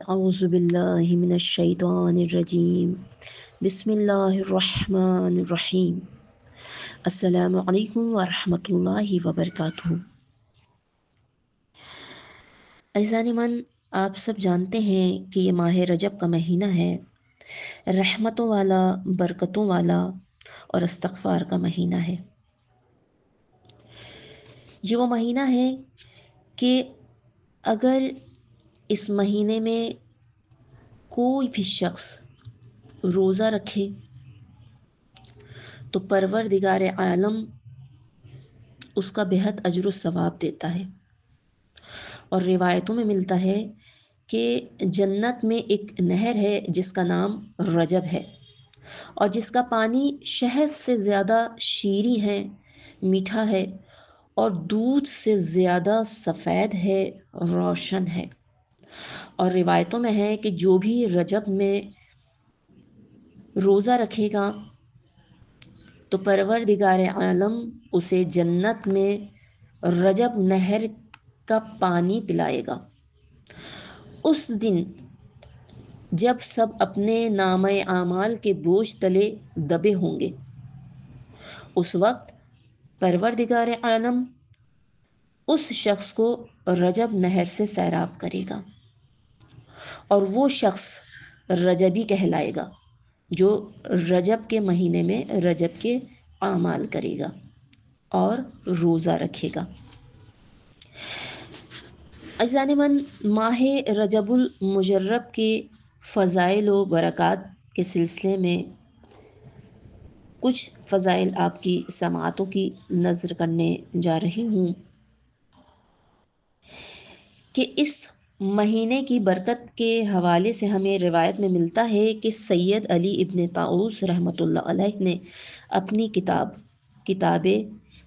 अऊज़ु बिल्लाहि मिनश शैतानिर रजीम बिस्मिल्लाहिर्रहमानिर रहीम अस्सलामु अलैकुम व रहमतुल्लाहि व बरकातुहू। अज़ीज़ान मन, आप सब जानते हैं कि ये माह रजब का महीना है, रहमतों वाला, बरकतों वाला और इस्तग़फ़ार का महीना है। ये वो महीना है कि अगर इस महीने में कोई भी शख्स रोज़ा रखे तो परवरदिगार आलम उसका बेहद अजर सवाब देता है। और रिवायतों में मिलता है कि जन्नत में एक नहर है जिसका नाम रजब है और जिसका पानी शहद से ज़्यादा शीरी है, मीठा है और दूध से ज़्यादा सफ़ेद है, रोशन है। और रिवायतों में है कि जो भी रजब में रोज़ा रखेगा तो परवरदिगार आलम उसे जन्नत में रजब नहर का पानी पिलाएगा। उस दिन जब सब अपने नामे आमाल के बोझ तले दबे होंगे, उस वक्त परवरदिगार आलम उस शख्स को रजब नहर से सैराब करेगा और वो शख्स रजबी कहलाएगा जो रजब के महीने में रजब के आमाल करेगा और रोज़ा रखेगा। अज़ीज़ान मन, माह रजबुल मुजर्रब के फ़ज़ाइल व बरक़ात के सिलसिले में कुछ फ़ज़ाइल आपकी समाअतों की नज़र करने जा रही हूँ कि इस महीने की बरकत के हवाले से हमें रिवायत में मिलता है कि सैयद अली इब्न ताऊस रहमतुल्लाह अलैह ने अपनी किताब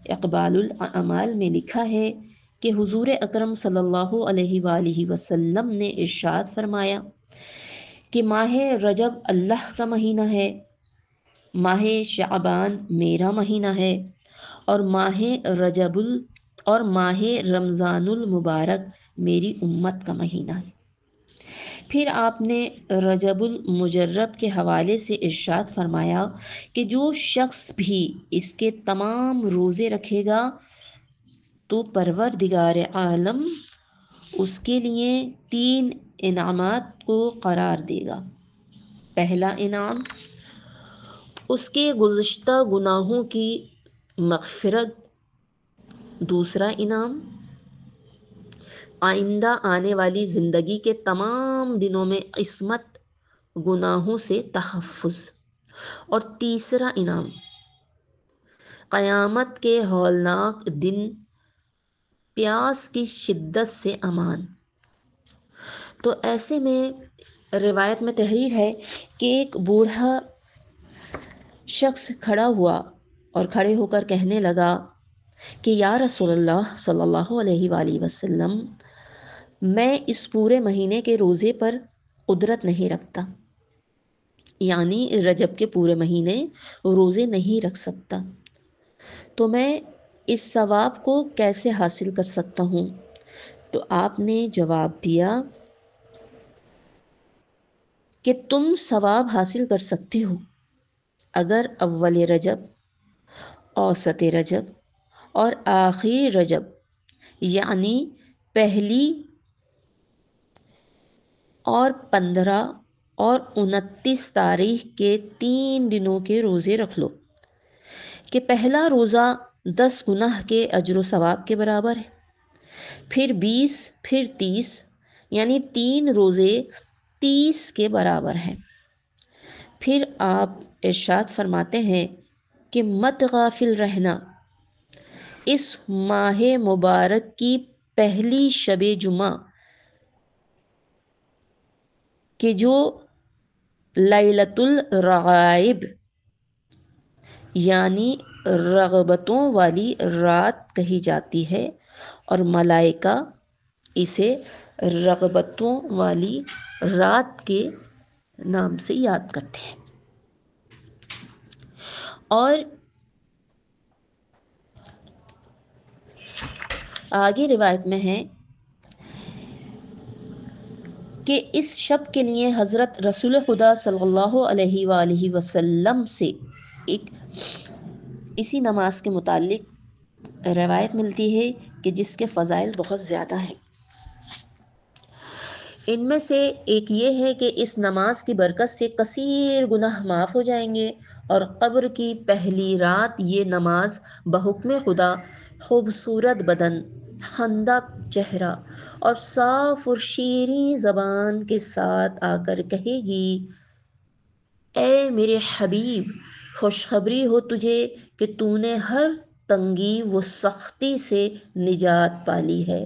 इक़बालुल अमाल में लिखा है कि हुज़ूर अकरम सल्लल्लाहु अलैहि वसल्लम ने इरशाद फरमाया कि माह रजब अल्लाह का महीना है, माह शाबान मेरा महीना है और माह रमज़ानुल मुबारक मेरी उम्मत का महीना है। फिर आपने रजबुल मुजर्रब के हवाले से इरशाद फरमाया कि जो शख्स भी इसके तमाम रोज़े रखेगा तो परवरदिगार आलम उसके लिए 3 इनामात को करार देगा। पहला इनाम उसके गुज़िश्ता गुनाहों की मग़फ़िरत, दूसरा इनाम आइंदा आने वाली ज़िंदगी के तमाम दिनों में इस्मत, गुनाहों से तहफ़्फ़ुज़ और तीसरा इनाम क़यामत के हौलनाक दिन प्यास की शिद्दत से अमान। तो ऐसे में रिवायत में तहरीर है कि एक बूढ़ा शख्स खड़ा हुआ और खड़े होकर कहने लगा कि या रसूलल्लाह सल्लल्लाहु अलैहि वसल्लम, मैं इस पूरे महीने के रोज़े पर कुदरत नहीं रखता, यानी रजब के पूरे महीने रोज़े नहीं रख सकता, तो मैं इस सवाब को कैसे हासिल कर सकता हूँ? तो आपने जवाब दिया कि तुम सवाब हासिल कर सकते हो अगर अव्वल रजब, औसत रजब और आखिर रजब यानी पहली और 15 और 29 तारीख के 3 दिनों के रोज़े रख लो कि पहला रोज़ा 10 गुनाह के अजर सवाब के बराबर है, फिर 20, फिर 30 यानी 3 रोज़े 30 के बराबर हैं। फिर आप इरशाद फरमाते हैं कि मत गाफिल रहना, इस माह मुबारक की पहली शबे जुमा कि जो लैलतुल रगाइब यानी रगबतों वाली रात कही जाती है और मलाइका इसे रगबतों वाली रात के नाम से याद करते हैं। और आगे रिवायत में है کہ اس شب کے لیے حضرت رسول خدا صلی اللہ علیہ وآلہ وسلم سے ایک اسی نماز کے متعلق روایت ملتی ہے کہ جس کے فضائل بہت زیادہ ہیں۔ ان میں سے ایک یہ ہے کہ اس نماز کی برکت سے کثیر گناہ معاف ہو جائیں گے، اور قبر کی پہلی رات یہ نماز بحکم خدا خوبصورت بدن، خندق چہرہ اور صاف اور شیریں زبان کے ساتھ آ کر کہے گی: اے میرے حبیب، خوشخبری ہو تجھے کہ تو نے ہر تنگی و سختی سے نجات پالی ہے۔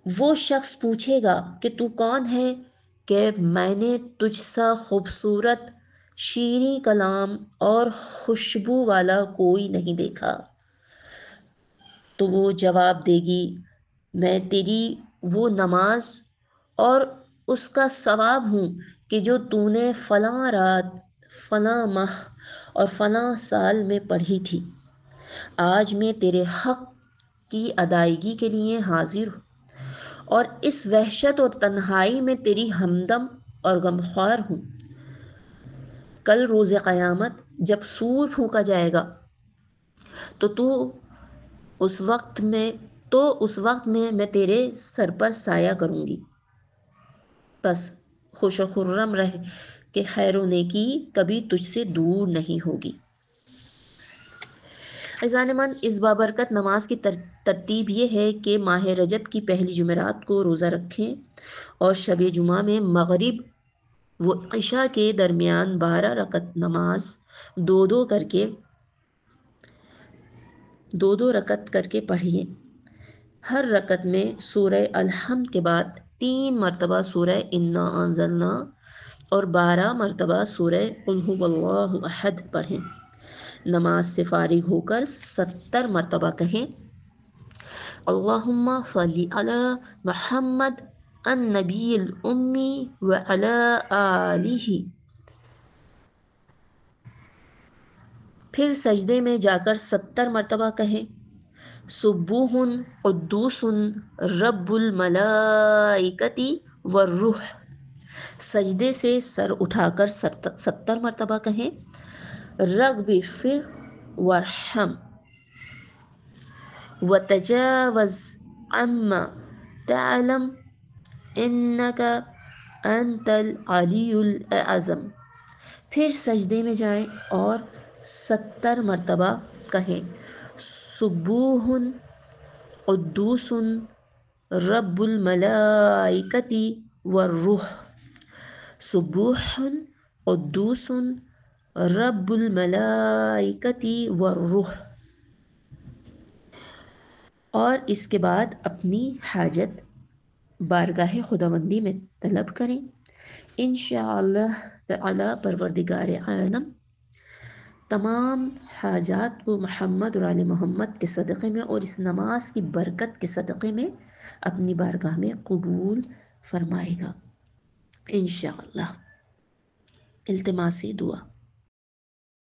وہ شخص پوچھے گا کہ تو کون ہے؟ کہ میں نے تجھ سا خوبصورت، شیریں کلام اور خوشبو والا کوئی نہیں دیکھا۔ تو وہ جواب دے گی: میں تیری وہ نماز اور اس کا ثواب ہوں کہ جو تو نے فلاں رات، فلاں ماہ اور فلاں سال میں پڑھی تھی۔ آج میں تیرے حق کی ادائیگی کے لیے حاضر ہوں، اور اس وحشت اور تنہائی میں تیری ہمدم اور غمخوار ہوں۔ کل روز قیامت جب سور پھونکا جائے گا تو اس وقت میں تیرے سر پر سایہ کروں گی۔ بس خوش و خرم رہ کہ خیر و نیکی کبھی تجھ سے دور نہیں ہوگی۔ عزیزان من، اس بابرکت نماز کی ترتیب یہ ہے کہ ماہ رجب کی پہلی جمعرات کو روزہ رکھیں، اور شب جمعہ میں مغرب و عشاء کے درمیان 12 رکعت نماز دو دو رکعت کر کے پڑھیے۔ ہر رکعت میں سورہ الحمد کے بعد 3 مرتبہ سورہ انا انزلنا اور 12 مرتبہ سورہ قل ھو اللہ احد پڑھیں۔ نماز سے فارغ ہو کر 70 مرتبہ کہیں: اللہم صلی علی محمد النبی الامی وعلی آلہ۔ پھر سجدے میں جا کر 70 مرتبہ کہیں: سبوح قدوس رب الملائکۃ والروح۔ سجدے سے سر اٹھا کر 70 مرتبہ کہیں: رب اغفر وارحم وتجاوز عما تعلم انک انت العلی الاعظم۔ پھر سجدے میں جائیں اور 70 مرتبہ کہیں: سبوح قدوس رب الملائکۃ والروح۔ سبوح قدوس رب الملائکۃ والروح۔ اور اس کے بعد اپنی حاجت بارگاہ خداوندی میں طلب کریں۔ انشاءاللہ تعالی پروردگار عالم تمام حاجات کو محمد اور آل محمد کے صدقے میں اور اس نماز کی برکت کے صدقے میں اپنی بارگاہ میں قبول فرمائے گا انشاءاللہ۔ التماسی دعا۔